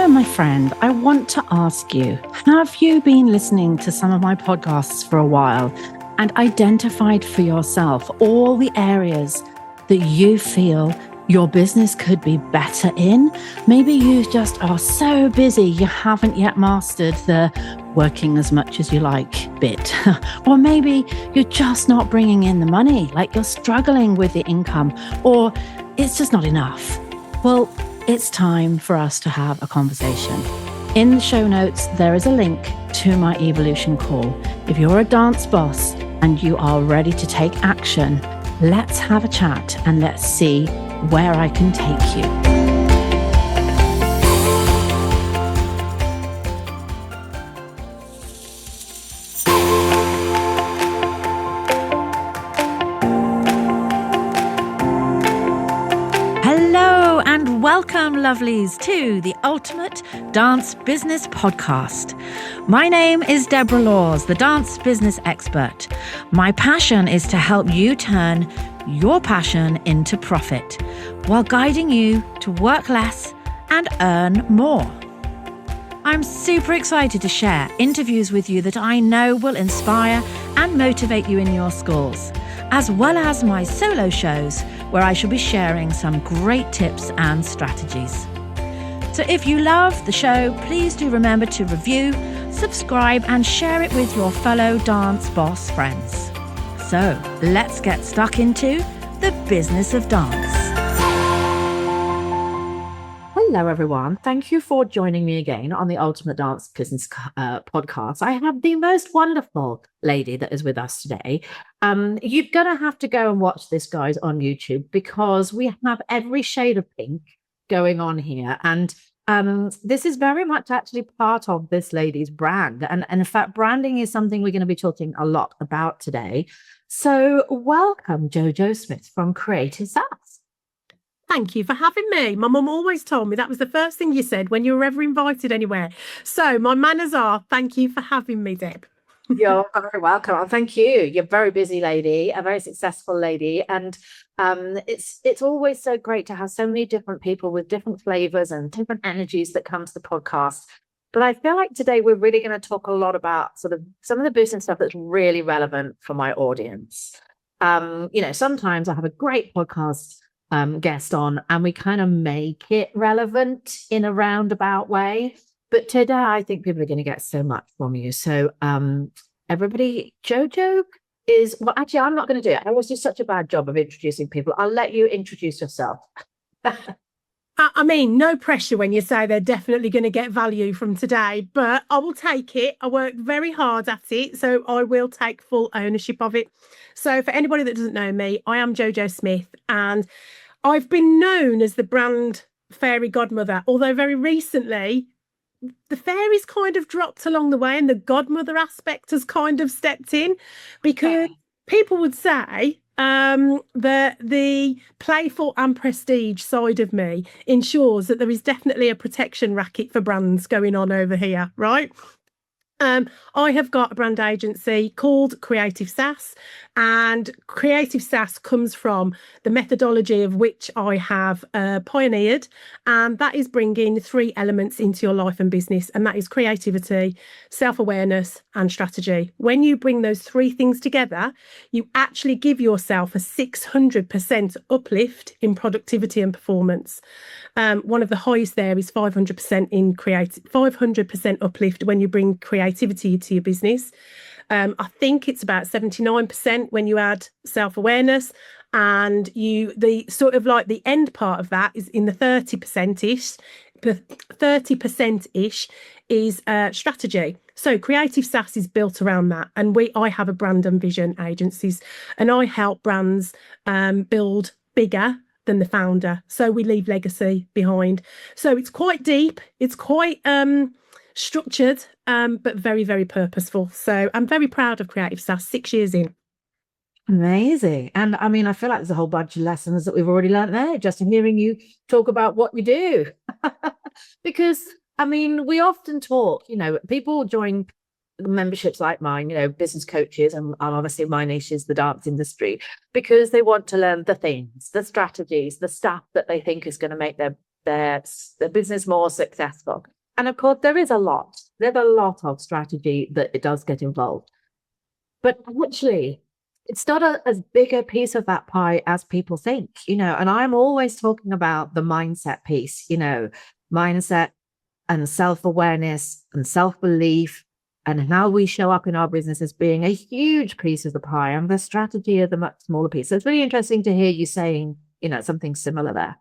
So, my friend, I want to ask you, have you been listening to some of my podcasts for a while and identified for yourself all the areas that you feel your business could be better in? Maybe you just are so busy you haven't yet mastered the working as much as you like bit. Or maybe you're just not bringing in the money, like you're struggling with the income, or it's just not enough. Well, it's time for us to have a conversation. In the show notes, there is a link to my evolution call. If you're a dance boss and you are ready to take action, let's have a chat and let's see where I can take you. Hello and welcome, lovelies, to the Ultimate Dance Business Podcast. My name is Deborah Laws, the dance business expert. My passion is to help you turn your passion into profit while guiding you to work less and earn more. I'm super excited to share interviews with you that I know will inspire and motivate you in your schools, as well as my solo shows where I shall be sharing some great tips and strategies. So if you love the show, please do remember to review, subscribe, and share it with your fellow dance boss friends. So let's get stuck into the business of dance. Hello, everyone. Thank you for joining me again on the Ultimate Dance Business Podcast. I have the most wonderful lady that is with us today. You're going to have to go and watch this, guys, on YouTube, because we have every shade of pink going on here. And this is very much actually part of this lady's brand. And in fact, branding is something we're going to be talking a lot about today. So welcome, JoJo Smith from Creative Sass. Thank you for having me. My mum always told me that was the first thing you said when you were ever invited anywhere. So my manners are, thank you for having me, Deb. You're very welcome. Oh, thank you. You're a very busy lady, a very successful lady. And it's always so great to have so many different people with different flavors and different energies that come to the podcast. But I feel like today we're really going to talk a lot about sort of some of the business stuff that's really relevant for my audience. Sometimes I have a great podcast guest on and we kind of make it relevant in a roundabout way. But today I think people are going to get so much from you. So everybody, JoJo is, well, actually, I'm not going to do it. I always do such a bad job of introducing people. I'll let you introduce yourself. I mean, no pressure when you say they're definitely going to get value from today, but I will take it. I worked very hard at it, so I will take full ownership of it. So for anybody that doesn't know me, I am JoJo Smith, and I've been known as the brand fairy godmother, although very recently the fairies kind of dropped along the way and the godmother aspect has kind of stepped in, because people would say that the playful and prestige side of me ensures that there is definitely a protection racket for brands going on over here, right? I have got a brand agency called Creative Sass, and Creative Sass comes from the methodology of which I have pioneered, and that is bringing 3 elements into your life and business, and that is creativity, self-awareness, and strategy. When you bring those 3 things together, you actually give yourself a 600% uplift in productivity and performance. One of the highest there is 500% uplift when you bring creativity to your business. I think it's about 79% when you add self-awareness, and the sort of like the end part of that is in the 30%ish. 30%ish is strategy. So Creative Sass is built around that, and I have a brand and vision agencies, and I help brands build bigger than the founder. So we leave legacy behind. So it's quite deep. It's quite structured, but very, very purposeful. So I'm very proud of Creative Sass 6 years in. Amazing. And I mean, I feel like there's a whole bunch of lessons that we've already learned there, just in hearing you talk about what you do. Because, I mean, we often talk, people join memberships like mine, business coaches, and obviously my niche is the dance industry, because they want to learn the things, the strategies, the stuff that they think is going to make their their business more successful. And of course, there's a lot of strategy that it does get involved. But actually, it's not as big a piece of that pie as people think, and I'm always talking about the mindset piece, mindset and self-awareness and self-belief and how we show up in our business as being a huge piece of the pie, and the strategy is a much smaller piece. So it's really interesting to hear you saying, something similar there.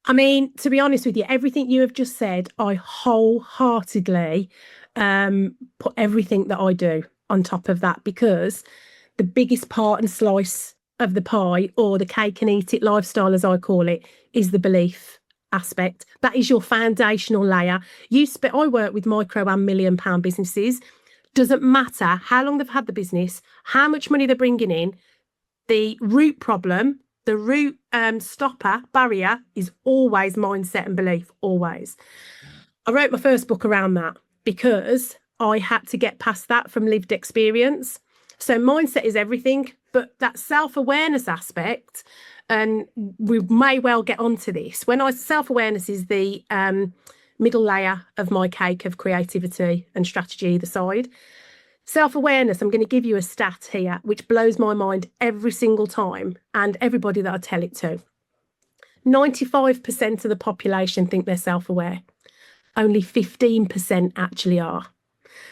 I mean, to be honest with you, everything you have just said, I wholeheartedly put everything that I do on top of that, because the biggest part and slice of the pie, or the cake and eat it lifestyle, as I call it, is the belief aspect. That is your foundational layer. I work with micro and £1 million businesses. Doesn't matter how long they've had the business, how much money they're bringing in, the root problem, the root stopper barrier is always mindset and belief, always. I wrote my first book around that because I had to get past that from lived experience. So mindset is everything, but that self-awareness aspect, and we may well get onto this. Self-awareness is the middle layer of my cake of creativity and strategy either side. Self-awareness, I'm going to give you a stat here, which blows my mind every single time, and everybody that I tell it to. 95% of the population think they're self-aware. Only 15% actually are.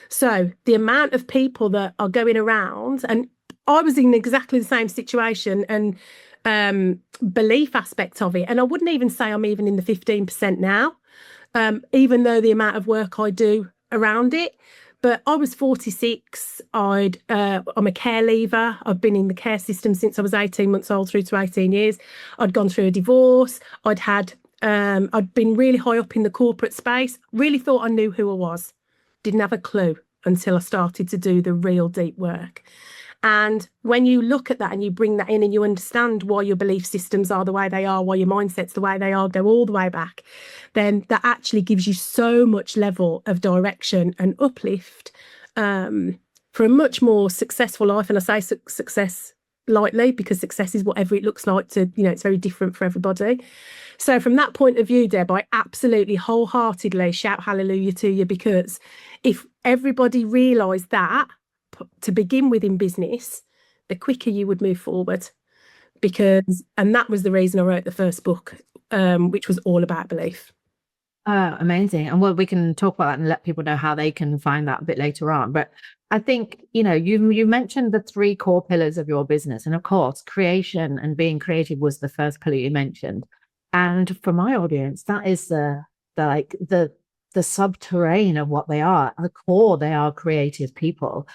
So the amount of people that are going around, and I was in exactly the same situation and belief aspect of it, and I wouldn't even say I'm even in the 15% now, even though the amount of work I do around it. But I was 46. I'm a care leaver. I've been in the care system since I was 18 months old through to 18 years. I'd gone through a divorce. I'd been really high up in the corporate space. Really thought I knew who I was. Didn't have a clue until I started to do the real deep work. And when you look at that and you bring that in and you understand why your belief systems are the way they are, why your mindset's the way they are, go all the way back, then that actually gives you so much level of direction and uplift for a much more successful life. And I say success lightly because success is whatever it looks like to, it's very different for everybody. So from that point of view, Deb, I absolutely wholeheartedly shout hallelujah to you, because if everybody realised that to begin with in business, the quicker you would move forward. And that was the reason I wrote the first book, which was all about belief. Amazing. And we can talk about that and let people know how they can find that a bit later on. But I think, you mentioned the 3 core pillars of your business. And of course, creation and being creative was the first pillar you mentioned. And for my audience, that is the subterranean of what they are. At the core, they are creative people.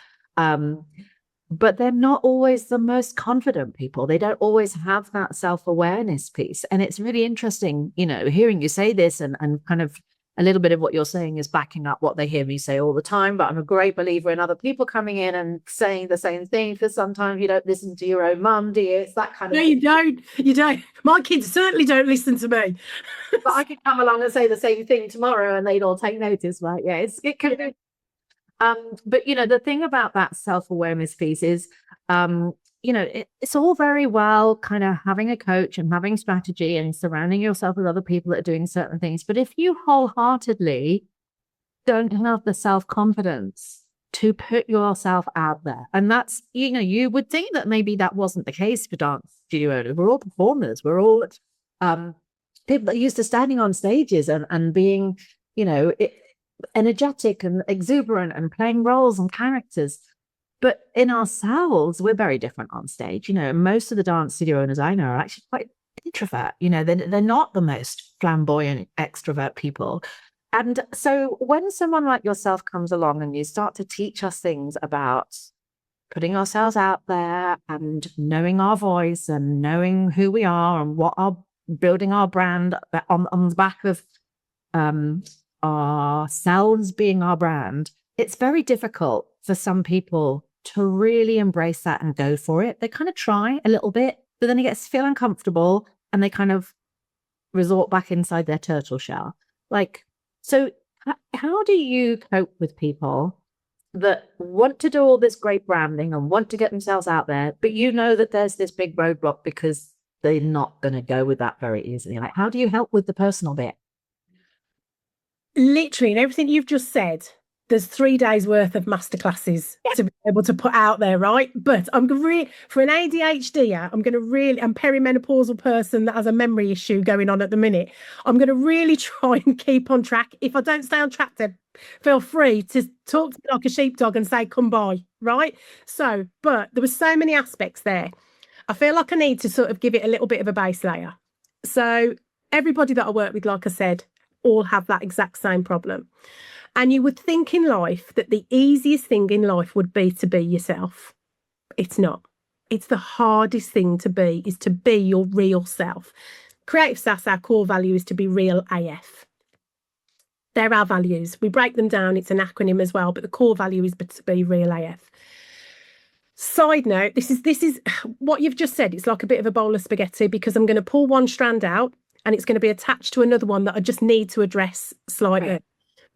But they're not always the most confident people. They don't always have that self-awareness piece. And it's really interesting, hearing you say this, and kind of a little bit of what you're saying is backing up what they hear me say all the time. But I'm a great believer in other people coming in and saying the same thing, because sometimes you don't listen to your own mum, do you? It's that kind of No, you don't. You don't. My kids certainly don't listen to me. But I could come along and say the same thing tomorrow and they'd all take notice, right? Yeah, it can be. But the thing about that self-awareness piece is, it's all very well kind of having a coach and having strategy and surrounding yourself with other people that are doing certain things. But if you wholeheartedly don't have the self-confidence to put yourself out there, and that's, you would think that maybe that wasn't the case for dance studio owners. We're all performers. We're all people that are used to standing on stages and being, energetic and exuberant and playing roles and characters. But in ourselves, we're very different on stage. Most of the dance studio owners I know are actually quite introvert. They're not the most flamboyant extrovert people. And so when someone like yourself comes along and you start to teach us things about putting ourselves out there and knowing our voice and knowing who we are and building our brand on the back of ourselves being our brand, it's very difficult for some people to really embrace that and go for it. They kind of try a little bit, but then it gets to feel uncomfortable and they kind of resort back inside their turtle shell. So how do you cope with people that want to do all this great branding and want to get themselves out there, but that there's this big roadblock because they're not going to go with that very easily. Like, how do you help with the personal bit? Literally, and everything you've just said, there's 3 days worth of masterclasses to be able to put out there, right? But I'm really, for an ADHD, I'm going to really, and perimenopausal person that has a memory issue going on at the minute, I'm going to really try and keep on track. If I don't stay on track, Deb, feel free to talk to me like a sheepdog and say, come by, right? So, but there were so many aspects there. I feel like I need to sort of give it a little bit of a base layer. So everybody that I work with, like I said, all have that exact same problem. And you would think in life that the easiest thing in life would be to be yourself. It's not. It's the hardest thing to be, is to be your real self. Creative Sass, our core value is to be real AF. They're our values. We break them down. It's an acronym as well, but the core value is to be real AF. Side note, this is what you've just said. It's like a bit of a bowl of spaghetti, because I'm going to pull one strand out and it's going to be attached to another one that I just need to address slightly.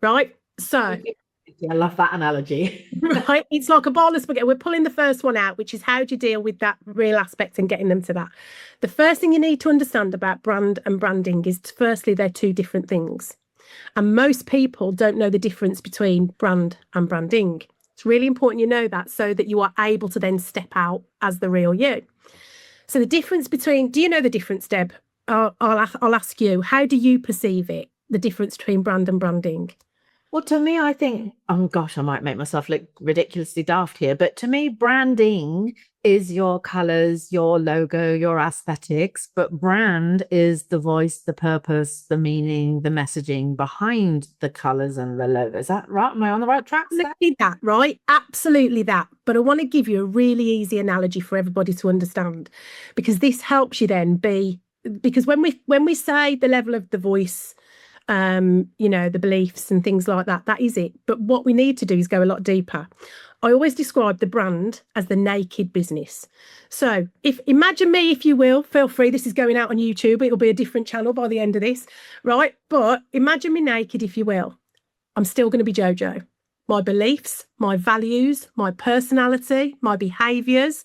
Right? So I love that analogy. Right? It's like a bowl of spaghetti. We're pulling the first one out, which is how do you deal with that real aspect and getting them to that. The first thing you need to understand about brand and branding is, firstly, they're two different things. And most people don't know the difference between brand and branding. It's really important you know that, so that you are able to then step out as the real you. So the difference between, do you know the difference, Deb? I'll ask you, how do you perceive it, the difference between brand and branding? Well, to me, I think, oh gosh, I might make myself look ridiculously daft here, but to me, branding is your colors, your logo, your aesthetics, but brand is the voice, the purpose, the meaning, the messaging behind the colors and the logo. Is that right? Am I on the right track? Absolutely that, right? Absolutely that. But I want to give you a really easy analogy for everybody to understand, because this helps you then be, because when we say the level of the voice, the beliefs and things like that, that is it. But what we need to do is go a lot deeper. I always describe the brand as the naked business. So imagine me, if you will, feel free, this is going out on YouTube, it'll be a different channel by the end of this, right? But imagine me naked, if you will. I'm still going to be JoJo. My beliefs, my values, my personality, my behaviours,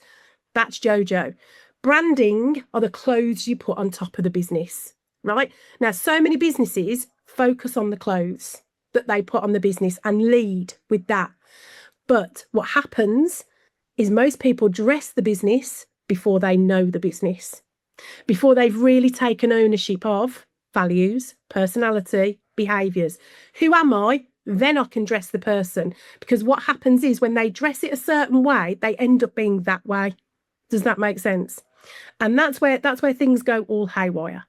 that's JoJo. Branding are the clothes you put on top of the business, right? Now, so many businesses focus on the clothes that they put on the business and lead with that. But what happens is most people dress the business before they know the business, before they've really taken ownership of values, personality, behaviours. Who am I? Then I can dress the person. Because what happens is when they dress it a certain way, they end up being that way. Does that make sense? And that's where things go all haywire.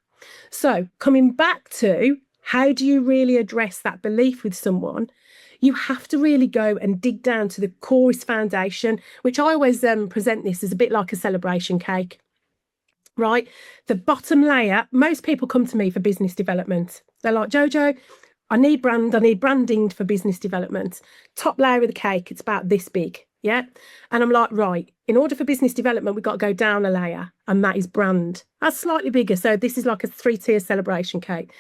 So coming back to, how do you really address that belief with someone? You have to really go and dig down to the corest foundation, which I always present this as a bit like a celebration cake, right? The bottom layer, most people come to me for business development. They're like, JoJo, I need branding for business development. Top layer of the cake, it's about this big. Yeah. And I'm like, right, in order for business development, we've got to go down a layer, and that is brand. That's slightly bigger. So this is like a 3-tier celebration cake.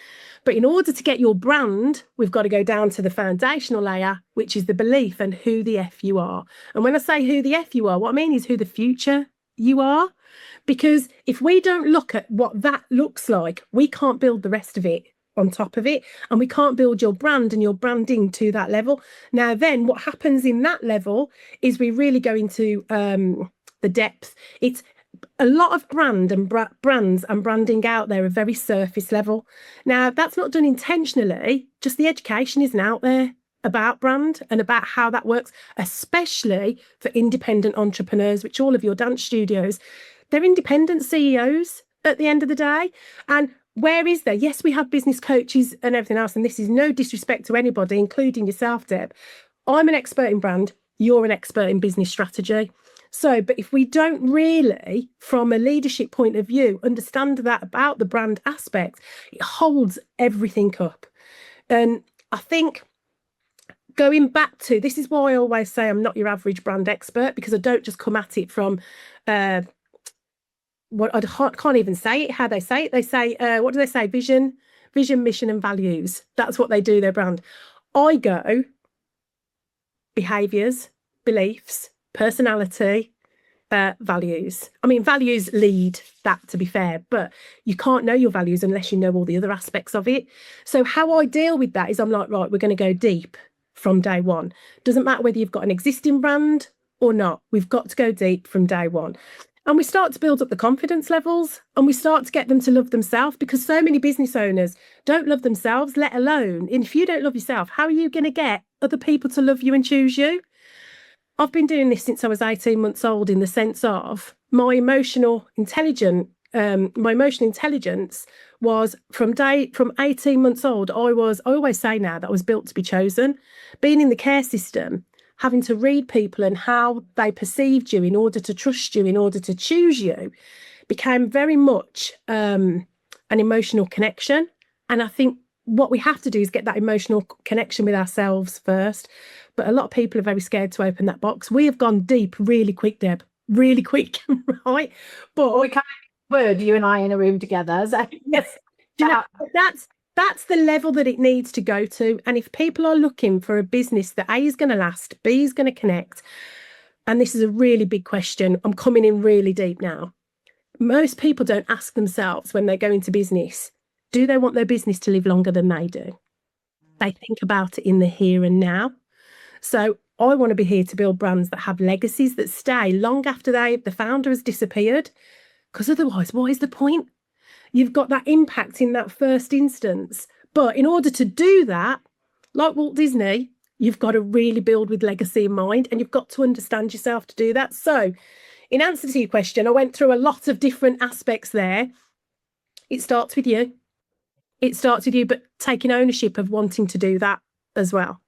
But in order to get your brand, we've got to go down to the foundational layer, which is the belief and who the F you are. And when I say who the F you are, what I mean is who the future you are. Because if we don't look at what that looks like, we can't build the rest of it on top of it, and we can't build your brand and your branding to that level. Now then, what happens in that level is we really go into the depth. It's a lot of brands and branding out there are very surface level. Now, that's not done intentionally, just the education isn't out there about brand and about how that works, especially for independent entrepreneurs, which all of your dance studios, they're independent CEOs at the end of the day. And where is there? Yes, we have business coaches and everything else, and this is no disrespect to anybody, including yourself, Deb. I'm an expert in brand. You're an expert in business strategy. So, but if we don't really, from a leadership point of view, understand that about the brand aspect, it holds everything up. And I think going back to, this is why I always say I'm not your average brand expert, because I don't just come at it from what I can't even say it, how they say it. They say, what do they say? Vision, mission, and values. That's what they do, their brand. I go behaviours, beliefs, personality, values. I mean, values lead that, to be fair, but you can't know your values unless you know all the other aspects of it. So how I deal with that is I'm like, right, we're going to go deep from day one. Doesn't matter whether you've got an existing brand or not. We've got to go deep from day one. And we start to build up the confidence levels, and we start to get them to love themselves, because so many business owners don't love themselves, let alone, and if you don't love yourself, how are you going to get other people to love you and choose you? I've been doing this since I was 18 months old, in the sense of my emotional intelligence was from 18 months old. I always say now that I was built to be chosen. Being in the care system, having to read people and how they perceived you in order to trust you, in order to choose you, became very much an emotional connection. And I think what we have to do is get that emotional connection with ourselves first. But a lot of people are very scared to open that box. We have gone deep really quick, Deb, really quick, right? But We can't word you and I in a room together. So yes, that's the level that it needs to go to. And if people are looking for a business that A is going to last, B is going to connect, and this is a really big question, I'm coming in really deep now. Most people don't ask themselves when they go into business, do they want their business to live longer than they do? They think about it in the here and now. So I want to be here to build brands that have legacies that stay long after the founder has disappeared, because otherwise, what is the point? You've got that impact in that first instance. But in order to do that, like Walt Disney, you've got to really build with legacy in mind, and you've got to understand yourself to do that. So in answer to your question, I went through a lot of different aspects there. It starts with you. It starts with you, but taking ownership of wanting to do that as well.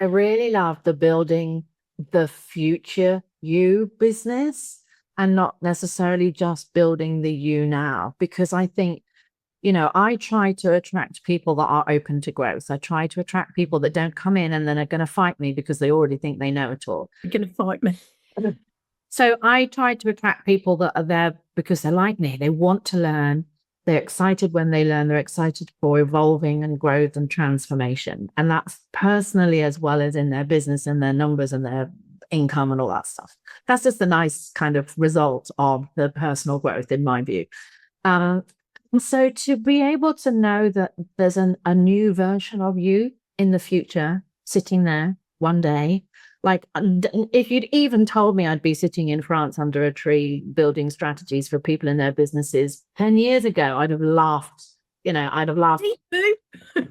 I really love the building the future you business, and not necessarily just building the you now, because I think, I try to attract people that are open to growth. I try to attract people that don't come in and then are going to fight me because they already think they know it all. You're going to fight me. So I try to attract people that are there because they're like me. They want to learn. They're excited when they learn. They're excited for evolving and growth and transformation. And that's personally as well as in their business and their numbers and their income and all that stuff. That's just a nice kind of result of the personal growth, in my view. And so to be able to know that there's a new version of you in the future sitting there one day, like if you'd even told me I'd be sitting in France under a tree building strategies for people in their businesses 10 years ago, I'd have laughed. I'd have laughed. Me too.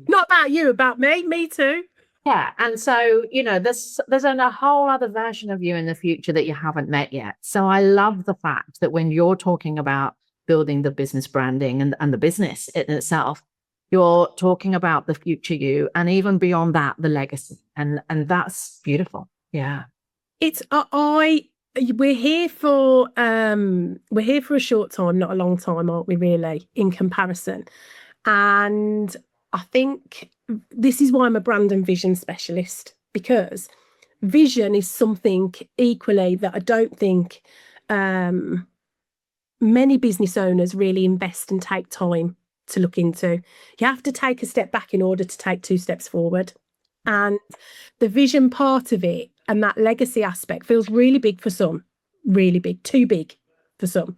Not about you, about me. Me too. Yeah. And so, there's a whole other version of you in the future that you haven't met yet. So I love the fact that when you're talking about building the business branding and the business in itself, you're talking about the future you, and even beyond that, the legacy. And that's beautiful. Yeah. It's we're here for a short time, not a long time, aren't we, really, in comparison? And I think this is why I'm a brand and vision specialist, because vision is something equally that I don't think many business owners really invest and take time to look into. You have to take a step back in order to take 2 steps forward. And the vision part of it and that legacy aspect feels really big for some, really big, too big for some.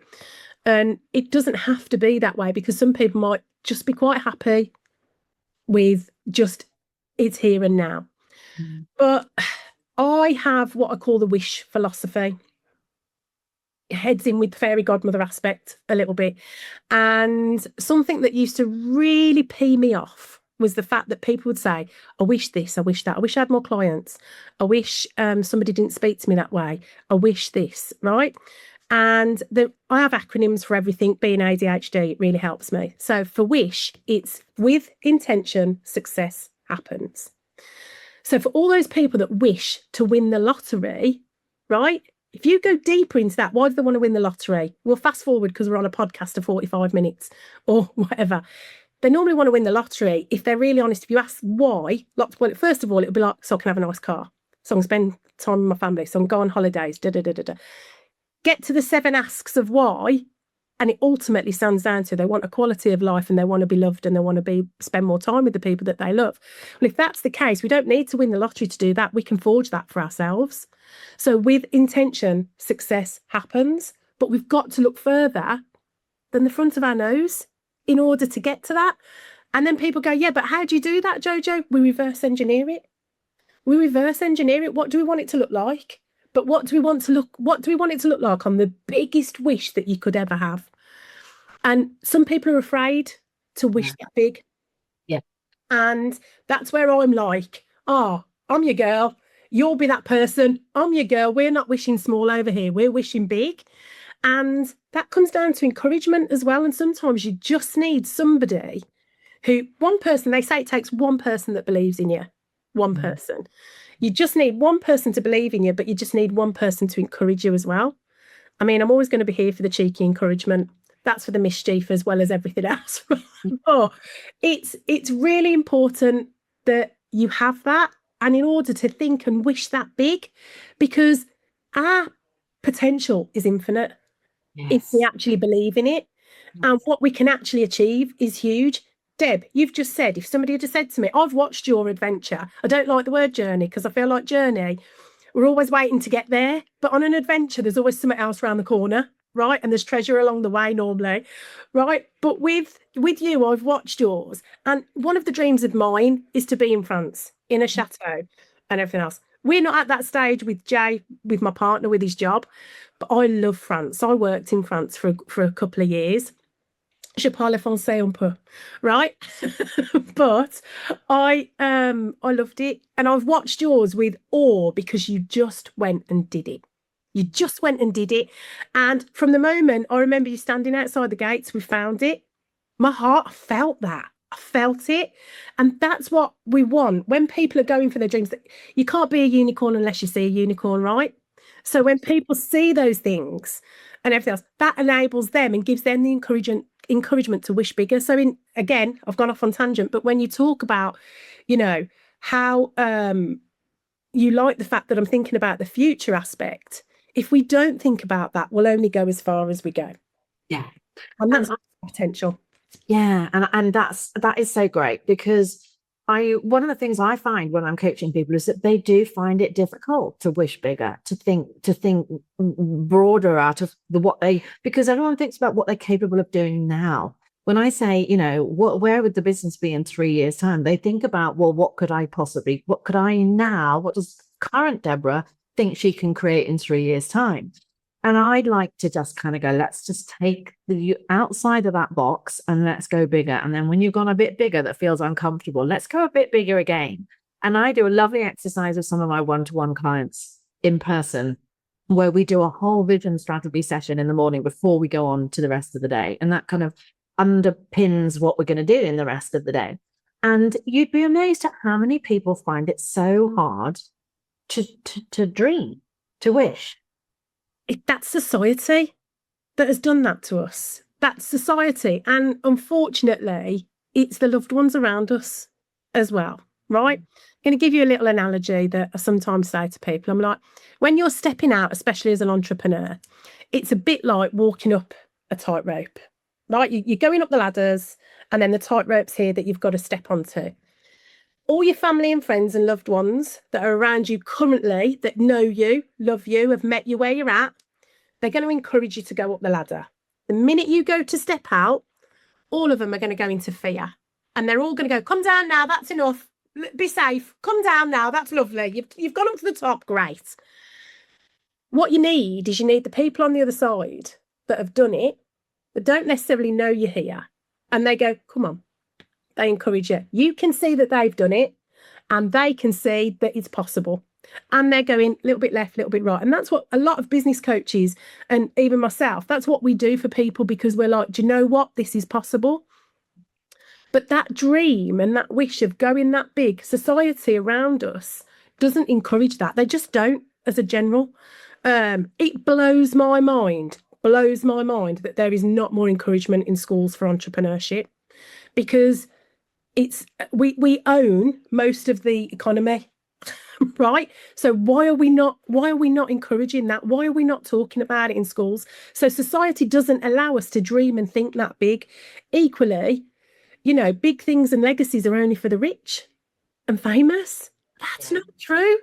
And it doesn't have to be that way, because some people might just be quite happy with just it's here and now. But I have what I call the wish philosophy. It heads in with the fairy godmother aspect a little bit. And something that used to really pee me off was the fact that people would say, I wish this, I wish that, I wish I had more clients, I wish somebody didn't speak to me that way, I wish this, right? And I have acronyms for everything. Being ADHD, it really helps me. So for wish, it's with intention, success happens. So for all those people that wish to win the lottery, right? If you go deeper into that, why do they want to win the lottery? We'll fast forward because we're on a podcast of 45 minutes or whatever. They normally want to win the lottery. If they're really honest, if you ask why, first of all, it would be like, so I can have a nice car, so I can spend time with my family, so I can go on holidays, Get to the 7 asks of why, And it ultimately stands down to they want a quality of life and they want to be loved and they want to spend more time with the people that they love. Well, if that's the case, we don't need to win the lottery to do that. We can forge that for ourselves. So with intention, success happens, but we've got to look further than the front of our nose in order to get to that. And then people go, yeah, but how do you do that, Jojo? We reverse engineer it. We reverse engineer it. What do we want it to look like? But what do we want it to look like on the biggest wish that you could ever have? And some people are afraid to wish that big. Yeah. And that's where I'm like, I'm your girl. You'll be that person. I'm your girl. We're not wishing small over here. We're wishing big. And that comes down to encouragement as well. And sometimes you just need somebody one person, they say it takes one person that believes in you. One person. You just need one person to believe in you, but you just need one person to encourage you as well. I mean, I'm always going to be here for the cheeky encouragement. That's for the mischief as well as everything else. It's really important that you have that. And in order to think and wish that big, because our potential is infinite if we actually believe in it. And what we can actually achieve is huge. Deb, you've just said, if somebody had said to me, I've watched your adventure. I don't like the word journey because I feel like journey, we're always waiting to get there. But on an adventure, there's always something else around the corner, right? And there's treasure along the way normally, right? But with you, I've watched yours. And one of the dreams of mine is to be in France, in a chateau and everything else. We're not at that stage with Jay, with my partner, with his job. But I love France. I worked in France for a couple of years. Je parle français un peu, right? But I loved it. And I've watched yours with awe because you just went and did it. You just went and did it. And from the moment I remember you standing outside the gates, we found it. My heart felt that. I felt it. And that's what we want. When people are going for their dreams, you can't be a unicorn unless you see a unicorn, right? So when people see those things and everything else, that enables them and gives them the encouragement to wish bigger. So again, I've gone off on tangent, but when you talk about, how you like the fact that I'm thinking about the future aspect, if we don't think about that, we'll only go as far as we go. Yeah. And that's potential. Yeah. And that is so great because one of the things I find when I'm coaching people is that they do find it difficult to wish bigger, to think broader out of because everyone thinks about what they're capable of doing now. When I say, where would the business be in 3 years' time? They think about, well, what does current Deborah think she can create in 3 years' time? And I'd like to just kind of go, let's just take the outside of that box and let's go bigger. And then when you've gone a bit bigger that feels uncomfortable, let's go a bit bigger again. And I do a lovely exercise with some of my one-to-one clients in person where we do a whole vision strategy session in the morning before we go on to the rest of the day. And that kind of underpins what we're going to do in the rest of the day. And you'd be amazed at how many people find it so hard to dream, to wish. That's society that has done that to us. That's society. And unfortunately, it's the loved ones around us as well, right? I'm going to give you a little analogy that I sometimes say to people. I'm like, when you're stepping out, especially as an entrepreneur, it's a bit like walking up a tightrope, right? You're going up the ladders and then the tightrope's here that you've got to step onto. All your family and friends and loved ones that are around you currently, that know you, love you, have met you where you're at, they're going to encourage you to go up the ladder. The minute you go to step out, all of them are going to go into fear. And they're all going to go, come down now, that's enough. Be safe. Come down now, that's lovely. You've gone up to the top, great. What you need is the people on the other side that have done it, that don't necessarily know you're here. And they go, come on. They encourage you. You can see that they've done it and they can see that it's possible. And they're going a little bit left, a little bit right. And that's what a lot of business coaches and even myself, that's what we do for people because we're like, do you know what? This is possible. But that dream and that wish of going that big, society around us doesn't encourage that. They just don't as a general. It blows my mind that there is not more encouragement in schools for entrepreneurship because we own most of the economy right? So why are we not encouraging that? Why are we not talking about it in schools? So society doesn't allow us to dream and think that big. Equally, big things and legacies are only for the rich and famous. That's not true.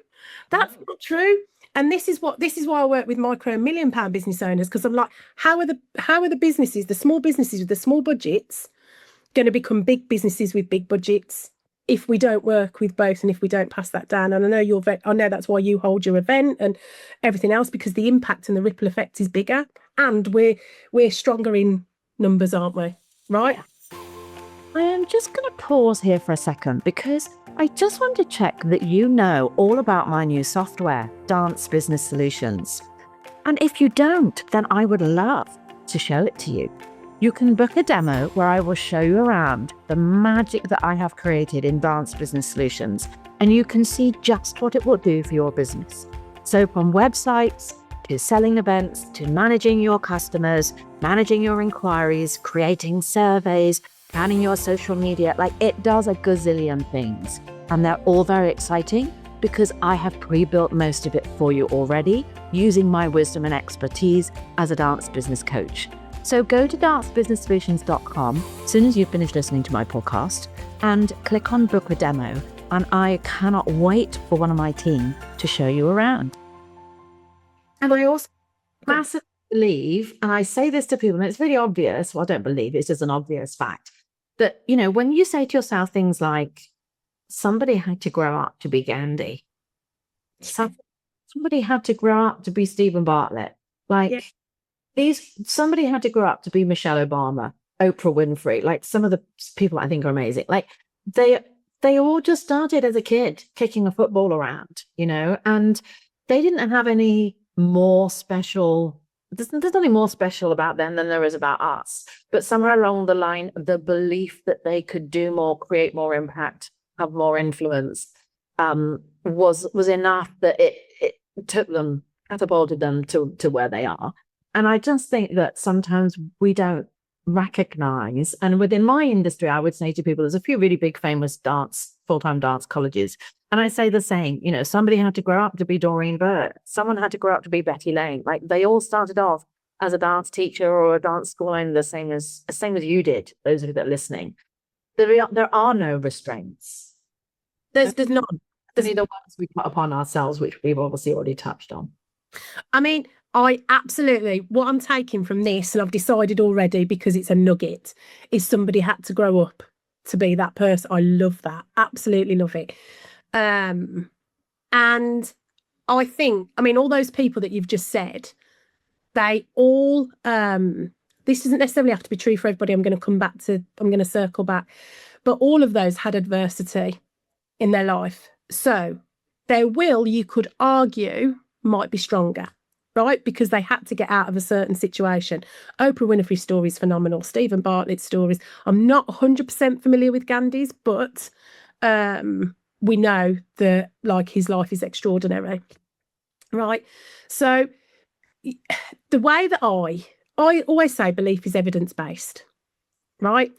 That's not true. And this is why I work with micro and £1 million business owners, because I'm like, how are the businesses, the small businesses with the small budgets, going to become big businesses with big budgets if we don't work with both and if we don't pass that down? And I know that's why you hold your event and everything else, because the impact and the ripple effect is bigger, and we're stronger in numbers, aren't we? Right? Yeah. I am just going to pause here for a second, because I just want to check that you know all about my new software, Dance Business Solutions. And if you don't, then I would love to show it to you. You can book a demo where I will show you around the magic that I have created in Dance Business Solutions, and you can see just what it will do for your business. So from websites to selling events to managing your customers, managing your inquiries, creating surveys, planning your social media, it does a gazillion things. And they're all very exciting because I have pre-built most of it for you already, using my wisdom and expertise as a dance business coach. So go to dancebusinesssolutions.com as soon as you've finished listening to my podcast and click on book a demo. And I cannot wait for one of my team to show you around. And I also massively believe, and I say this to people, and it's really obvious, well, I don't believe, it's just an obvious fact, that, when you say to yourself things like, somebody had to grow up to be Gandhi, somebody had to grow up to be Stephen Bartlett, somebody had to grow up to be Michelle Obama, Oprah Winfrey, some of the people I think are amazing. They all just started as a kid kicking a football around, and they didn't have any more special. There's nothing more special about them than there is about us. But somewhere along the line, the belief that they could do more, create more impact, have more influence, was enough that it took them, catapulted them to where they are. And I just think that sometimes we don't recognize, and within my industry, I would say to people, there's a few really big famous full-time dance colleges. And I say the same, somebody had to grow up to be Doreen Burt. Someone had to grow up to be Betty Lane. They all started off as a dance teacher or a dance school owner, the same as you did, those of you that are listening. There are no restraints. There's not. There's the ones we put upon ourselves, which we've obviously already touched on. I mean, what I'm taking from this, and I've decided already because it's a nugget, is somebody had to grow up to be that person. I love that. Absolutely love it. And I think, all those people that you've just said, they all, this doesn't necessarily have to be true for everybody. I'm going to circle back, but all of those had adversity in their life. So their will, you could argue, might be stronger, right? Because they had to get out of a certain situation. Oprah Winfrey's story is phenomenal. Stephen Bartlett's stories. I'm not 100% familiar with Gandhi's, but we know that his life is extraordinary, right? So the way that I always say belief is evidence-based, right?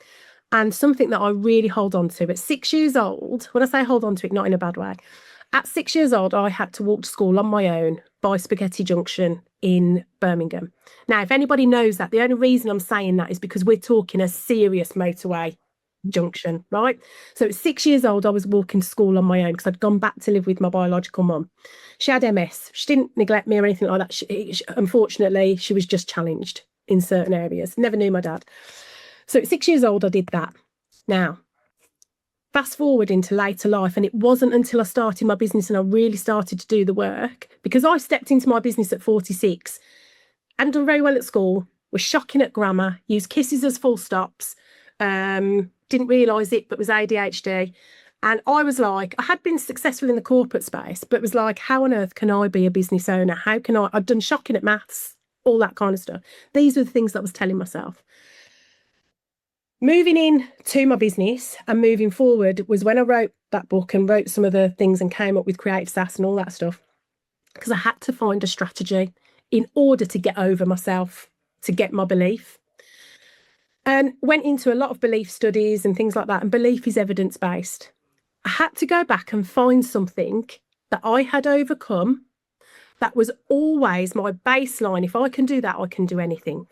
And something that I really hold on to at 6 years old, when I say hold on to it, not in a bad way, at 6 years old, I had to walk to school on my own by Spaghetti Junction in Birmingham. Now, if anybody knows that, the only reason I'm saying that is because we're talking a serious motorway junction, right? So at 6 years old, I was walking to school on my own because I'd gone back to live with my biological mum. She had MS. She didn't neglect me or anything like that. Unfortunately, she was just challenged in certain areas. Never knew my dad. So at 6 years old, I did that. Now, fast forward into later life, and it wasn't until I started my business and I really started to do the work, because I stepped into my business at 46 and done very well at school, was shocking at grammar, used kisses as full stops, didn't realise it, but was ADHD. And I was like, I had been successful in the corporate space, but it was like, how on earth can I be a business owner? How can I'd done shocking at maths, all that kind of stuff. These were the things that I was telling myself. Moving in to my business and moving forward was when I wrote that book and wrote some of the things and came up with Creative Sass and all that stuff, because I had to find a strategy in order to get over myself, to get my belief. And went into a lot of belief studies and things like that. And belief is evidence-based. I had to go back and find something that I had overcome. That was always my baseline. If I can do that, I can do anything.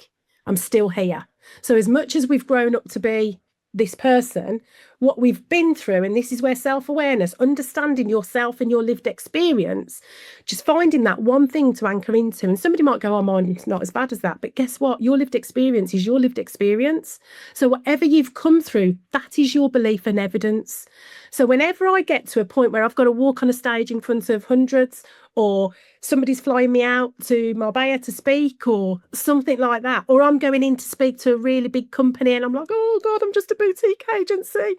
I'm still here. So as much as we've grown up to be this person, what we've been through, and this is where self-awareness, understanding yourself and your lived experience, just finding that one thing to anchor into. And somebody might go, oh, mine's not as bad as that. But guess what? Your lived experience is your lived experience. So whatever you've come through, that is your belief and evidence. So whenever I get to a point where I've got to walk on a stage in front of hundreds, or somebody's flying me out to Marbella to speak or something like that, or I'm going in to speak to a really big company and I'm like, oh God, I'm just a boutique agency,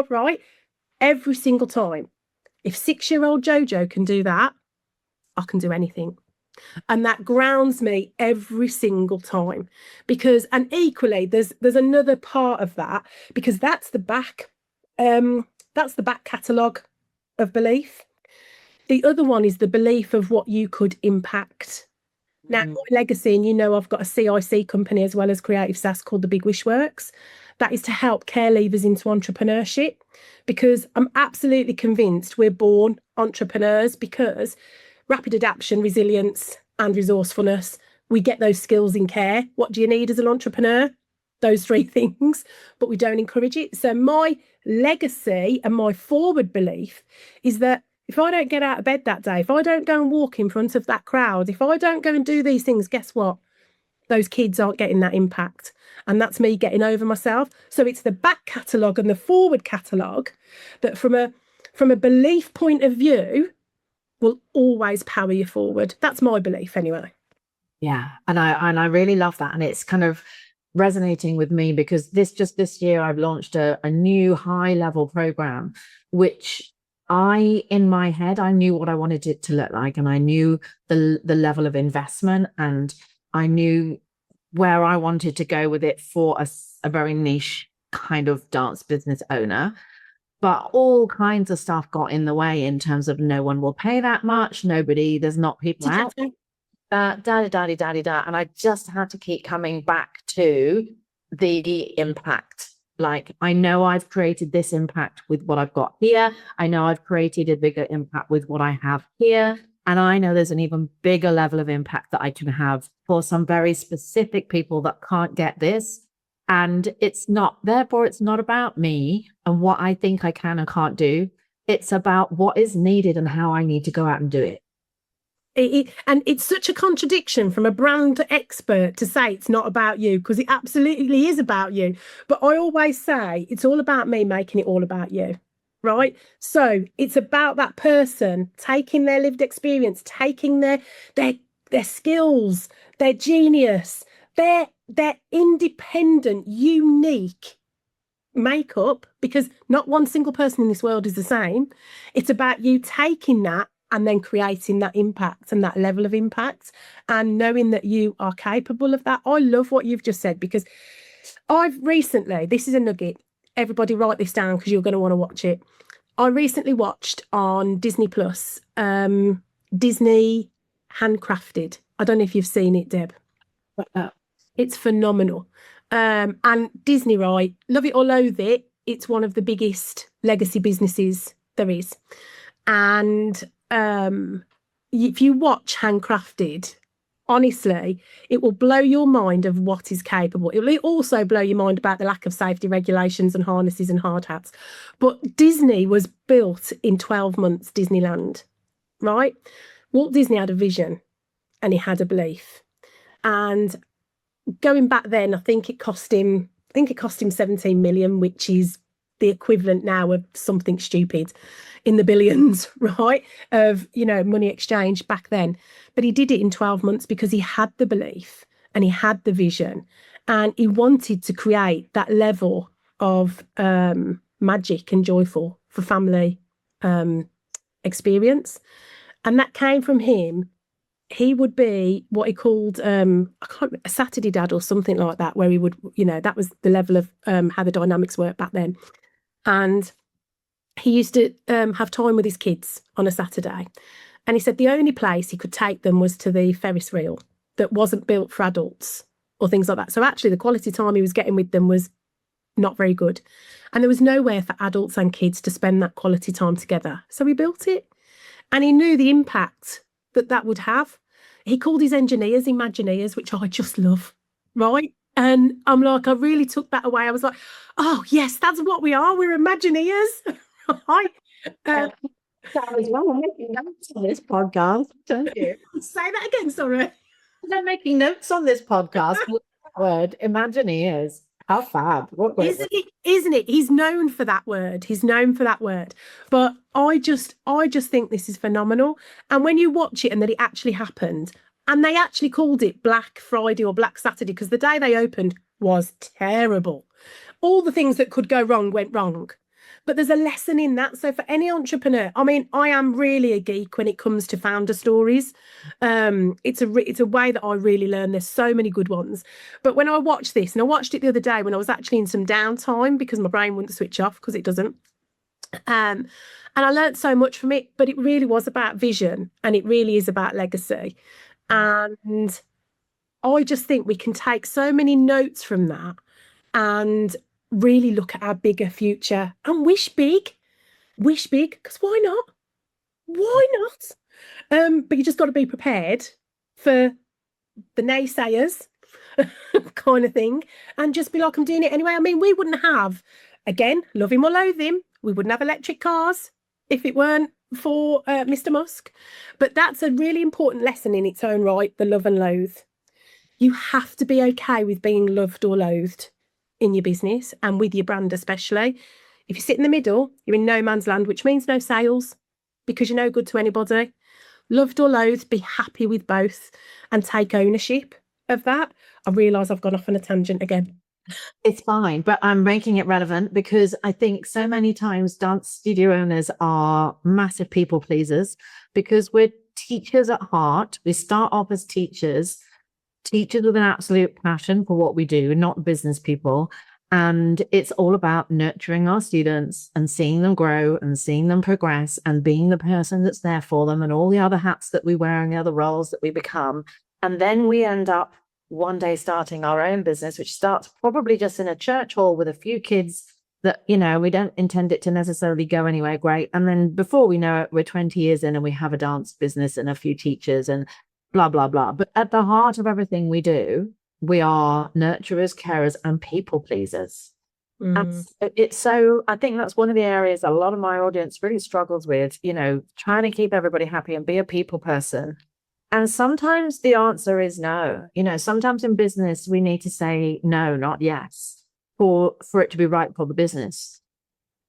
right? Every single time. If 6-year-old JoJo can do that, I can do anything. And that grounds me every single time, because, and equally, there's another part of that, because that's the back catalogue of belief. The other one is the belief of what you could impact. Now, my legacy, and you know, I've got a CIC company as well as Creative Sass called the Big Wish Works. That is to help care leavers into entrepreneurship, because I'm absolutely convinced we're born entrepreneurs, because rapid adaptation, resilience and resourcefulness, we get those skills in care. What do you need as an entrepreneur? Those 3 things, but we don't encourage it. So my legacy and my forward belief is that if I don't get out of bed that day, if I don't go and walk in front of that crowd, if I don't go and do these things, guess what? Those kids aren't getting that impact. And that's me getting over myself. So it's the back catalogue and the forward catalogue that from a belief point of view will always power you forward. That's my belief anyway. Yeah. And I really love that. And it's kind of resonating with me, because this year I've launched a new high level program, which in my head, I knew what I wanted it to look like, and I knew the level of investment, and I knew where I wanted to go with it for a very niche kind of dance business owner. But all kinds of stuff got in the way, in terms of no one will pay that much. There's not people out. And I just had to keep coming back to the impact. Like, I know I've created this impact with what I've got here. I know I've created a bigger impact with what I have here. And I know there's an even bigger level of impact that I can have for some very specific people that can't get this. And therefore, it's not about me and what I think I can and can't do. It's about what is needed and how I need to go out and do it. And it's such a contradiction from a brand expert to say it's not about you, because it absolutely is about you. But I always say it's all about me making it all about you, right? So it's about that person taking their lived experience, taking their skills, their genius, their independent, unique makeup, because not one single person in this world is the same. It's about you taking that and then creating that impact and that level of impact, and knowing that you are capable of that. I love what you've just said, because I've recently, this is a nugget, everybody write this down because you're going to want to watch it. I recently watched on Disney Plus, Disney Handcrafted. I don't know if you've seen it, Deb. It's phenomenal. And Disney, right? Love it or loathe it, it's one of the biggest legacy businesses there is. And if you watch Handcrafted, honestly, it will blow your mind of what is capable. It will also blow your mind about the lack of safety regulations and harnesses and hard hats. But Disney was built in 12 months, Disneyland, right? Walt Disney had a vision and he had a belief. And going back then, I think it cost him 17 million, which is the equivalent now of something stupid in the billions, right, of, money exchange back then. But he did it in 12 months because he had the belief and he had the vision, and he wanted to create that level of magic and joyful for family experience. And that came from him. He would be what he called a Saturday dad or something like that, where he would, that was the level of how the dynamics worked back then. And he used to have time with his kids on a Saturday. And he said the only place he could take them was to the Ferris wheel that wasn't built for adults or things like that. So actually the quality time he was getting with them was not very good. And there was nowhere for adults and kids to spend that quality time together. So he built it. And he knew the impact that that would have. He called his engineers Imagineers, which I just love, right? And I'm like, I really took that away. I was like, oh, yes, that's what we are. We're Imagineers, right? As well, I'm making notes on this podcast, don't you? Say that again, sorry. I'm making notes on this podcast. Word, Imagineers. How fab. What great Isn't it? Isn't it? He's known for that word. He's known for that word. But I just think this is phenomenal. And when you watch it and that it actually happened, and they actually called it Black Friday or Black Saturday because the day they opened was terrible. All the things that could go wrong went wrong. But there's a lesson in that. So for any entrepreneur, I mean, I am really a geek when it comes to founder stories. It's a way that I really learn. There's so many good ones. But when I watch this, and I watched it the other day when I was actually in some downtime because my brain wouldn't switch off because it doesn't. And I learned so much from it, but it really was about vision and it really is about legacy. And I just think we can take so many notes from that and really look at our bigger future and wish big, because why not? Why not? But you just got to be prepared for the naysayers kind of thing and just be like, I'm doing it anyway. I mean, we wouldn't have, again, love him or loathe him, we wouldn't have electric cars if it weren't for Mr. Musk. But that's a really important lesson in its own right, the love and loathe. You have to be okay with being loved or loathed in your business and with your brand especially. If you sit in the middle, you're in no man's land, which means no sales because you're no good to anybody. Loved or loathed, be happy with both and take ownership of that. I realise I've gone off on a tangent again. It's fine, but I'm making it relevant because I think so many times dance studio owners are massive people pleasers because we're teachers at heart. We start off as teachers with an absolute passion for what we do, not business people. And it's all about nurturing our students and seeing them grow and seeing them progress and being the person that's there for them and all the other hats that we wear and the other roles that we become. And then we end up one day starting our own business, which starts probably just in a church hall with a few kids that, you know, we don't intend it to necessarily go anywhere great. And then before we know it, we're 20 years in and we have a dance business and a few teachers and blah, blah, blah. But at the heart of everything we do, we are nurturers, carers, and people pleasers. And it's so, I think that's one of the areas a lot of my audience really struggles with, you know, trying to keep everybody happy and be a people person. And sometimes the answer is no. You know, sometimes in business, we need to say no, not yes, for it to be right for the business.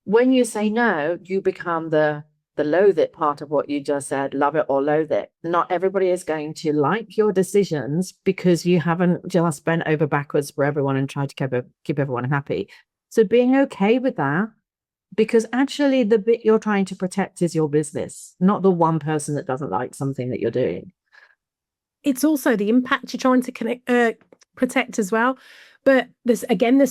When you say no, you become the loathe it part of what you just said, love it or loathe it. Not everybody is going to like your decisions because you haven't just bent over backwards for everyone and tried to keep everyone happy. So being okay with that, because actually the bit you're trying to protect is your business, not the one person that doesn't like something that you're doing. It's also the impact you're trying to protect as well. But there's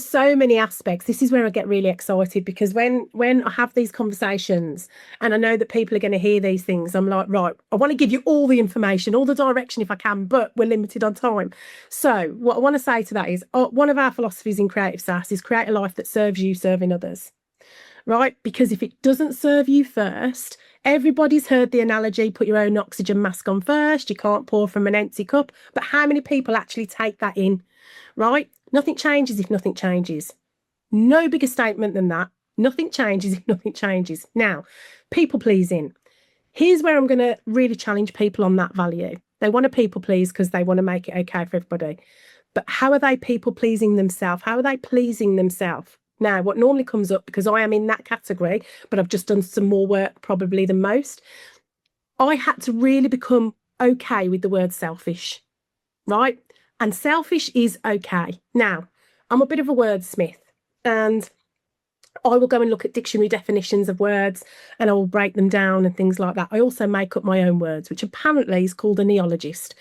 so many aspects. This is where I get really excited because when I have these conversations and I know that people are going to hear these things, I'm like, right, I want to give you all the information, all the direction if I can, but we're limited on time. So what I want to say to that is one of our philosophies in Creative Sass is create a life that serves you, serving others, right? Because if it doesn't serve you first, everybody's heard the analogy, put your own oxygen mask on first. You can't pour from an empty cup. But how many people actually take that in, right? Nothing changes if nothing changes. No bigger statement than that. Nothing changes if nothing changes. Now, people pleasing. Here's where I'm going to really challenge people on that value. They want to people please because they want to make it okay for everybody. But how are they people pleasing themselves? How are they pleasing themselves? Now, what normally comes up, because I am in that category, but I've just done some more work probably than most, I had to really become okay with the word selfish, right? And selfish is okay. Now, I'm a bit of a wordsmith and I will go and look at dictionary definitions of words and I will break them down and things like that. I also make up my own words, which apparently is called a neologist.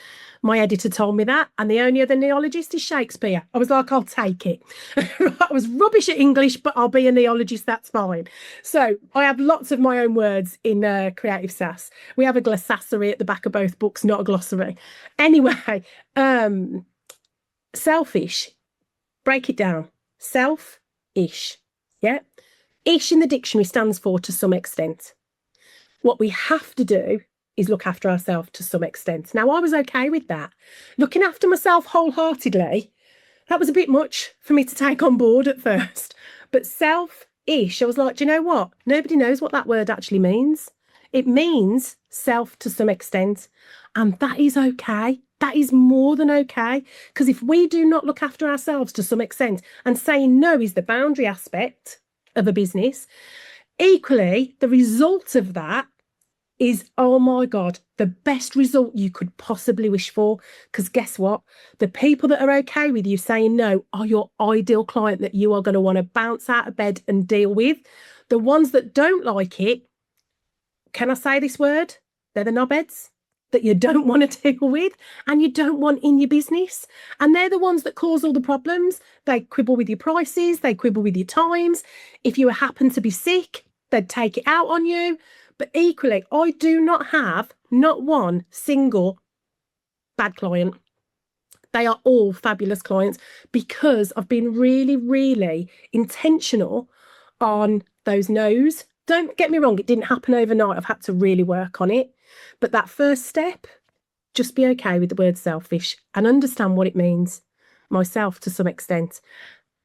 My editor told me that, and the only other neologist is Shakespeare. I was like, I'll take it. I was rubbish at English, but I'll be a neologist, that's fine. So I have lots of my own words in Creative Sass. We have a glossary at the back of both books, not a glossary. Anyway, selfish, break it down. Self-ish, yeah? Ish in the dictionary stands for to some extent. What we have to do is look after ourselves to some extent. Now, I was okay with that. Looking after myself wholeheartedly, that was a bit much for me to take on board at first. But self-ish, I was like, do you know what? Nobody knows what that word actually means. It means self to some extent. And that is okay. That is more than okay. Because if we do not look after ourselves to some extent, and saying no is the boundary aspect of a business, equally, the result of that is, oh my God, the best result you could possibly wish for. Because guess what? The people that are okay with you saying no are your ideal client that you are going to want to bounce out of bed and deal with. The ones that don't like it, can I say this word? They're the knobheads that you don't want to deal with and you don't want in your business. And they're the ones that cause all the problems. They quibble with your prices, they quibble with your times. If you happen to be sick, they'd take it out on you. But equally, I do not have not one single bad client. They are all fabulous clients because I've been really, really intentional on those no's. Don't get me wrong, it didn't happen overnight. I've had to really work on it. But that first step, just be okay with the word selfish and understand what it means myself to some extent.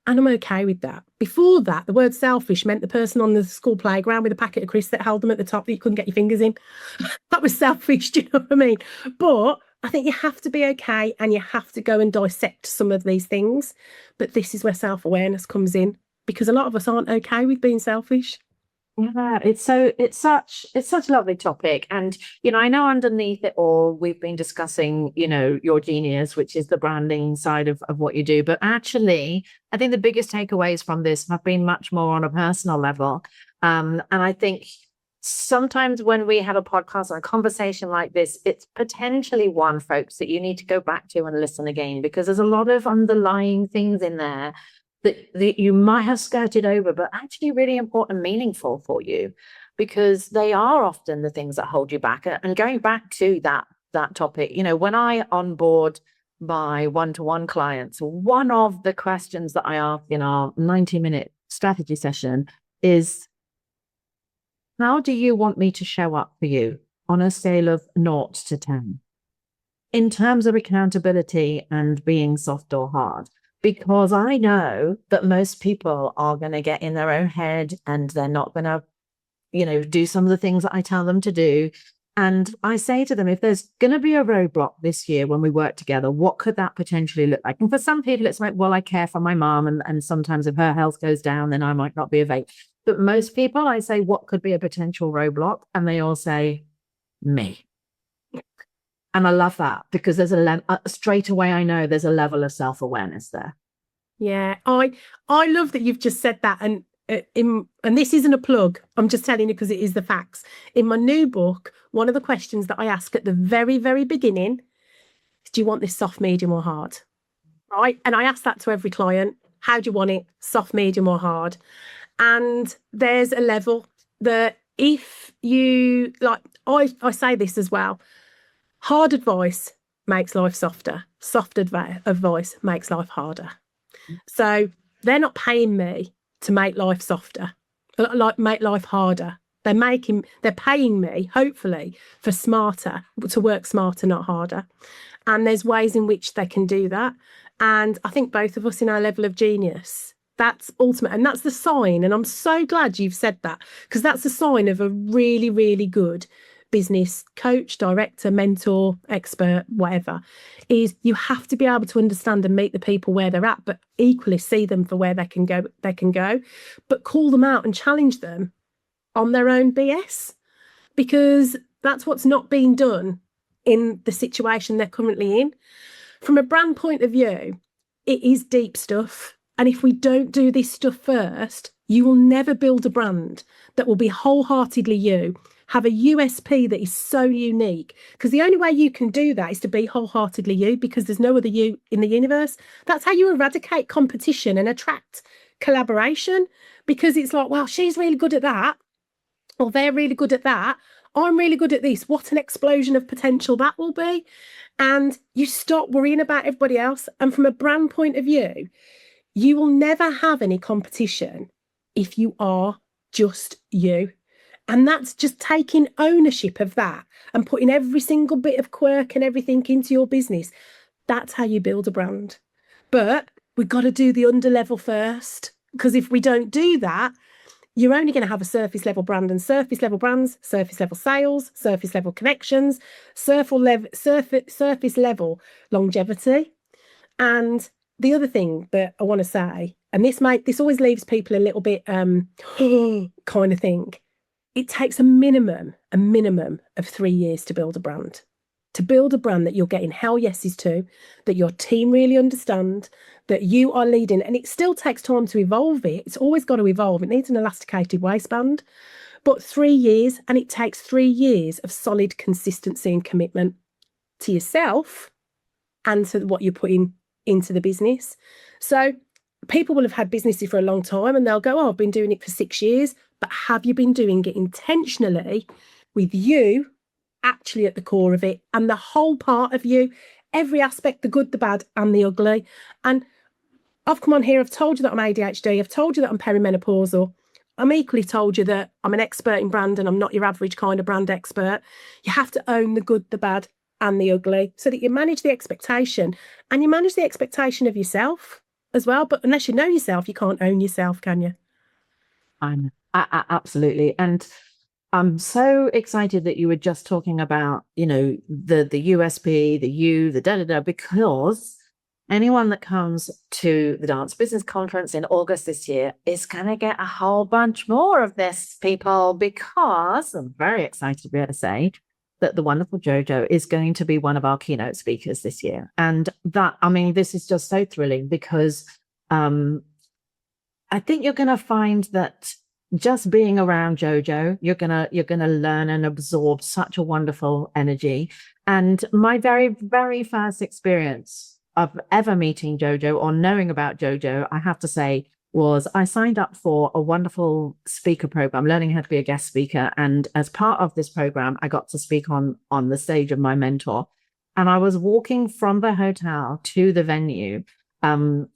And I'm okay with that. Before that, the word selfish meant the person on the school playground with a packet of crisps that held them at the top that you couldn't get your fingers in. That was selfish, do you know what I mean? But I think you have to be okay and you have to go and dissect some of these things. But this is where self-awareness comes in because a lot of us aren't okay with being selfish. Yeah, it's such a lovely topic. And, I know underneath it all, we've been discussing, your genius, which is the branding side of what you do. But actually, I think the biggest takeaways from this have been much more on a personal level. And I think sometimes when we have a podcast or a conversation like this, it's potentially one, folks, that you need to go back to and listen again, because there's a lot of underlying things in there that you might have skirted over, but actually really important and meaningful for you, because they are often the things that hold you back. And going back to that topic, when I onboard my one-to-one clients, one of the questions that I ask in our 90-minute strategy session is, how do you want me to show up for you on a scale of 0 to 10 in terms of accountability and being soft or hard? Because I know that most people are going to get in their own head and they're not going to, do some of the things that I tell them to do. And I say to them, if there's going to be a roadblock this year when we work together, what could that potentially look like? And for some people, it's like, well, I care for my mom. And sometimes if her health goes down, then I might not be available. But most people, I say, what could be a potential roadblock? And they all say, me. And I love that because there's straight away, I know there's a level of self-awareness there. Yeah, I love that you've just said that. And and this isn't a plug. I'm just telling you because it is the facts. In my new book, one of the questions that I ask at the very, very beginning is, do you want this soft, medium or hard? Right. And I ask that to every client. How do you want it? Soft, medium or hard? And there's a level that if you like, I say this as well. Hard advice makes life softer. Soft advice makes life harder. So they're not paying me to make life softer, like make life harder. They're paying me, hopefully, to work smarter, not harder. And there's ways in which they can do that. And I think both of us in our level of genius, that's ultimate. And that's the sign. And I'm so glad you've said that, because that's a sign of a really, really good business coach, director, mentor, expert, whatever, is you have to be able to understand and meet the people where they're at, but equally see them for where they can go, but call them out and challenge them on their own BS, because that's what's not being done in the situation they're currently in. From a brand point of view, it is deep stuff. And if we don't do this stuff first, you will never build a brand that will be wholeheartedly you, have a USP that is so unique, because the only way you can do that is to be wholeheartedly you, because there's no other you in the universe. That's how you eradicate competition and attract collaboration, because it's like, well, she's really good at that, or they're really good at that. I'm really good at this. What an explosion of potential that will be. And you stop worrying about everybody else. And from a brand point of view, you will never have any competition if you are just you. And that's just taking ownership of that and putting every single bit of quirk and everything into your business. That's how you build a brand. But we've got to do the underlevel first, because if we don't do that, you're only going to have a surface level brand, and surface level brands, surface level sales, surface level connections, surface level longevity. And the other thing that I want to say, and this always leaves people a little bit kind of thing. It takes a minimum of 3 years to build a brand. To build a brand that you're getting hell yeses to, that your team really understand, that you are leading. And it still takes time to evolve it. It's always got to evolve. It needs an elasticated waistband. But 3 years, and it takes 3 years of solid consistency and commitment to yourself and to what you're putting into the business. So people will have had businesses for a long time and they'll go, oh, I've been doing it for 6 years. But have you been doing it intentionally with you actually at the core of it, and the whole part of you, every aspect, the good, the bad, and the ugly? And I've come on here, I've told you that I'm ADHD, I've told you that I'm perimenopausal. I'm equally told you that I'm an expert in brand and I'm not your average kind of brand expert. You have to own the good, the bad, and the ugly so that you manage the expectation, and you manage the expectation of yourself as well. But unless you know yourself, you can't own yourself, can you? Absolutely. And I'm so excited that you were just talking about, the USP, the da-da-da, because anyone that comes to the Dance Business Conference in August this year is going to get a whole bunch more of this, people, because I'm very excited to be able to say that the wonderful JoJo is going to be one of our keynote speakers this year. And this is just so thrilling, because I think you're going to find that just being around JoJo, you're gonna learn and absorb such a wonderful energy. And my very, very first experience of ever meeting JoJo or knowing about JoJo, I have to say, was I signed up for a wonderful speaker program, learning how to be a guest speaker. And as part of this program, I got to speak on the stage of my mentor. And I was walking from the hotel to the venue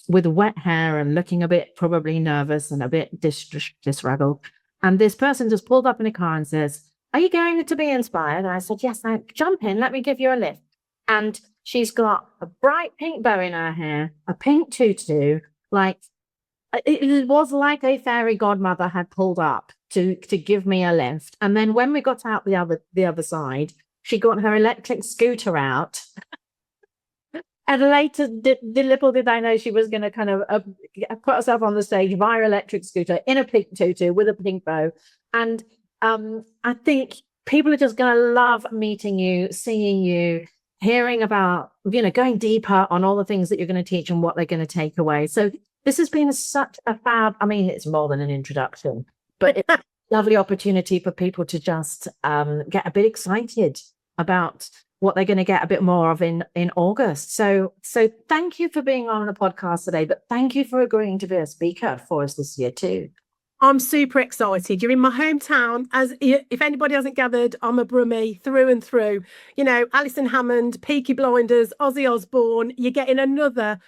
with wet hair and looking a bit probably nervous and a bit disruggled. And this person just pulled up in a car and says, "Are you going to be inspired?" And I said, "Yes, now jump in, let me give you a lift." And she's got a bright pink bow in her hair, a pink tutu, like it was like a fairy godmother had pulled up to give me a lift. And then when we got out the other side, she got her electric scooter out. And later, little did I know she was going to kind of put herself on the stage via electric scooter in a pink tutu with a pink bow. And I think people are just going to love meeting you, seeing you, hearing about, going deeper on all the things that you're going to teach and what they're going to take away. So this has been such a fab, it's more than an introduction, but it's a lovely opportunity for people to just get a bit excited about what they're going to get a bit more of in August. So thank you for being on the podcast today, but thank you for agreeing to be a speaker for us this year too. I'm super excited. You're in my hometown. As if anybody hasn't gathered, I'm a Brummie through and through. Alison Hammond, Peaky Blinders, Ozzy Osbourne. You're getting another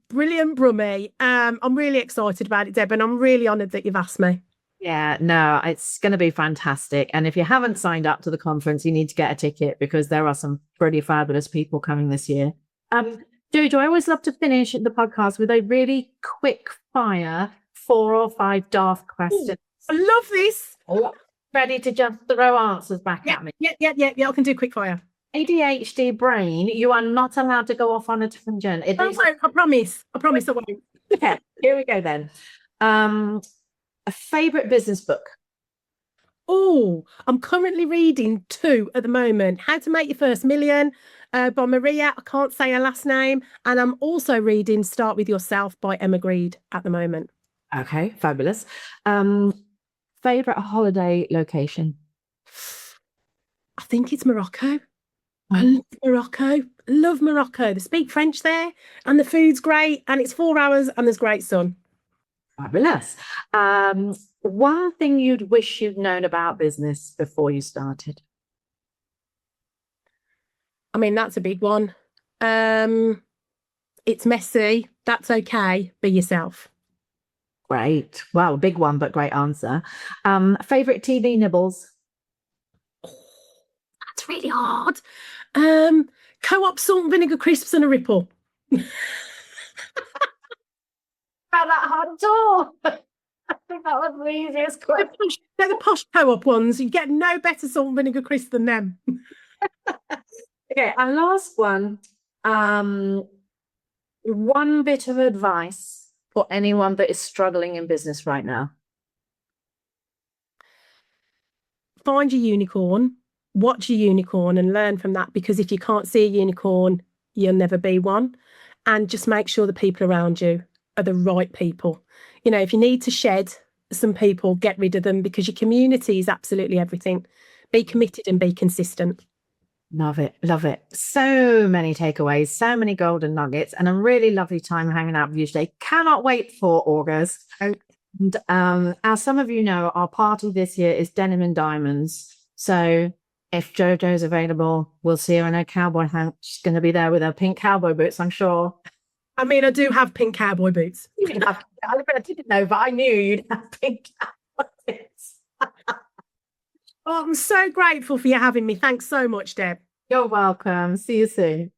brilliant Brummie. I'm really excited about it, Deb, and I'm really honoured that you've asked me. Yeah, no, it's going to be fantastic. And if you haven't signed up to the conference, you need to get a ticket, because there are some pretty fabulous people coming this year. JoJo, I always love to finish the podcast with a really quick fire 4 or 5 daft questions. Ooh, I love this. Ready to just throw answers back at me? Yeah, I can do quick fire. ADHD brain, you are not allowed to go off on a tangent. I promise I won't. Okay, here we go then. A favorite business book? Oh, I'm currently reading 2 at the moment. How to Make Your First Million by Maria. I can't say her last name. And I'm also reading Start With Yourself by Emma Greed at the moment. Okay, fabulous. Favorite holiday location? I think it's Morocco. I love Morocco. Love Morocco. They speak French there, and the food's great, and it's 4 hours, and there's great sun. Fabulous. One thing you'd wish you'd known about business before you started? That's a big one. It's messy. That's okay. Be yourself. Great. Well, a big one, but great answer. Favorite TV nibbles? That's really hard. Co-op salt and vinegar crisps and a ripple. Not that hard at all. I think that was the easiest question. They're the posh co-op ones. You get no better salt and vinegar crisp than them. Okay, our last one. One bit of advice for anyone that is struggling in business right now. Find your unicorn, watch your unicorn and learn from that, because if you can't see a unicorn, you'll never be one. And just make sure the people around you are the right people. You know, if you need to shed some people, get rid of them, because your community is absolutely everything. Be committed and be consistent. Love it. Love it. So many takeaways, so many golden nuggets, and a really lovely time hanging out with you today. Cannot wait for August. And as some of you know, our party this year is Denim and Diamonds. So if JoJo's available, we'll see her. I know Cowboy Hank's going to be there with her pink cowboy boots, I'm sure. I mean, I do have pink cowboy boots. I didn't know, but I knew you'd have pink cowboy boots. Oh, I'm so grateful for you having me. Thanks so much, Deb. You're welcome. See you soon.